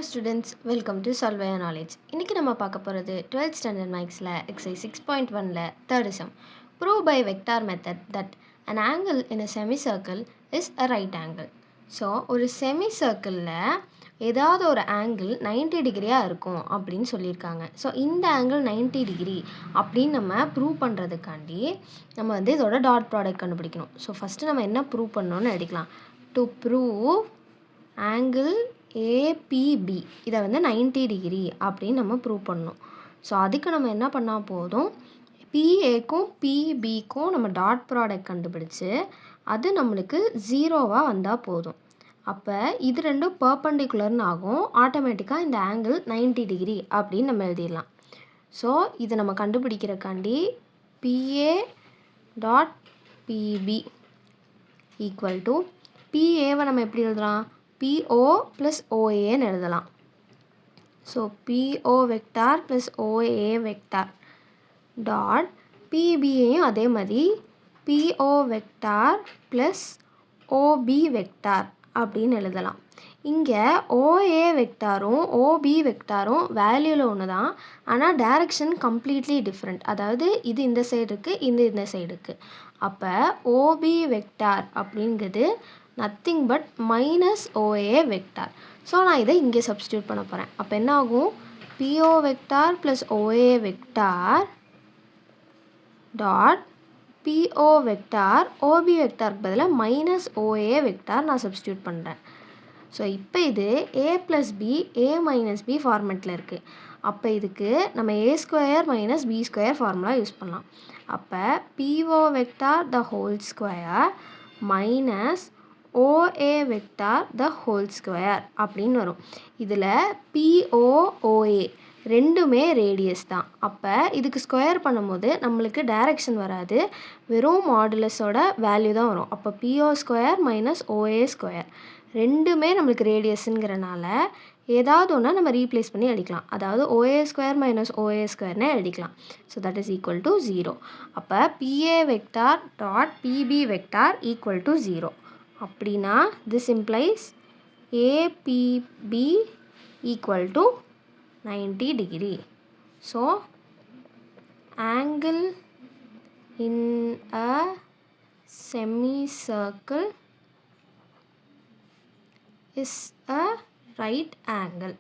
Hello students, welcome to Solve Your Knowledge. இன்னைக்கு நம்ம பார்க்க போகிறது 12th standard mathsல exercise 6.1ல third sum. Prove by vector method that an angle in a semicircle is a right angle. So ஒரு செமிசர்க்கிளில் ஏதாவது ஒரு angle 90 டிகிரியாக இருக்கும் அப்படின்னு சொல்லியிருக்காங்க. ஸோ இந்த ஆங்கிள் 90 டிகிரி அப்படின்னு நம்ம ப்ரூவ் பண்ணுறதுக்காண்டி நம்ம இதோட டாட் ப்ராடக்ட் கண்டுபிடிக்கணும். ஸோ ஃபஸ்ட்டு நம்ம என்ன ப்ரூவ் பண்ணணும்னு எடுக்கலாம். டு ப்ரூவ் ஆங்கிள் ஏபிபி இதை 90 டிகிரி அப்படின்னு நம்ம ப்ரூவ் பண்ணணும். ஸோ அதுக்கு நம்ம என்ன பண்ணால் போதும், பிஏக்கும் பிபிக்கும் நம்ம டாட் ப்ராடக்ட் கண்டுபிடிச்சு அது நம்மளுக்கு 0வாக வந்தால் போதும். அப்போ இது ரெண்டும் பர்பண்டிகுலர்னு ஆகும். ஆட்டோமேட்டிக்காக இந்த ஆங்கிள் 90 டிகிரி அப்படின்னு நம்ம எழுதிடலாம். ஸோ இதை நம்ம கண்டுபிடிக்கிறக்காண்டி PA dot PB equal to பிஏவை நம்ம எப்படி எழுதலாம், PO ப்ளஸ் OAன்னு எழுதலாம். So PO vector plus OA vector dot PBயையும் அதே மாதிரி PO vector plus OB vector அப்படின்னு எழுதலாம். இங்கே OA வெக்டாரும் OB வெக்டாரும் வேல்யூவில் ஒன்று தான், ஆனால் டைரக்ஷன் கம்ப்ளீட்லி டிஃப்ரெண்ட். அதாவது இது இந்த சைடு இருக்குது, இந்த சைடு இருக்குது. அப்போ OB வெக்டார் அப்படிங்கிறது nothing but minus OA vector. So நான் இதை இங்கே சப்ஸ்டியூட் பண்ண போகிறேன். அப்போ என்ன ஆகும், PO vector plus OA vector dot PO vector OB வெக்டாருக்கு பதிலாக மைனஸ் OA வெக்டார் நான் சப்ஸ்டியூட் பண்ணுறேன். ஸோ இப்போ இது A plus B A minus B ஃபார்மெட்டில் இருக்குது. அப்போ இதுக்கு நம்ம A square minus B square formula use பண்ணலாம். அப்போ PO vector the whole square minus OA vector the whole square அப்படின்னு வரும். இதில் POOA ரெண்டுமே ரேடியஸ் தான். அப்போ இதுக்கு ஸ்கொயர் பண்ணும்போது நம்மளுக்கு டைரக்ஷன் வராது, வெறும் மாடுலஸோட வேல்யூ தான் வரும். அப்போ PO square minus OA square ரெண்டுமே நம்மளுக்கு ரேடியஸுங்கிறனால ஏதாவது ஒன்று நம்ம ரீப்ளேஸ் பண்ணி எழுதிக்கலாம். அதாவது OA ஸ்கொயர் மைனஸ் OA ஸ்கொயர்னே எழுதிக்கலாம். So that is equal to 0. அப்போ PA vector dot PB vector equal to 0. அப்படின்னா this implies APB equal to 90 degree. So angle in a semicircle is a right angle.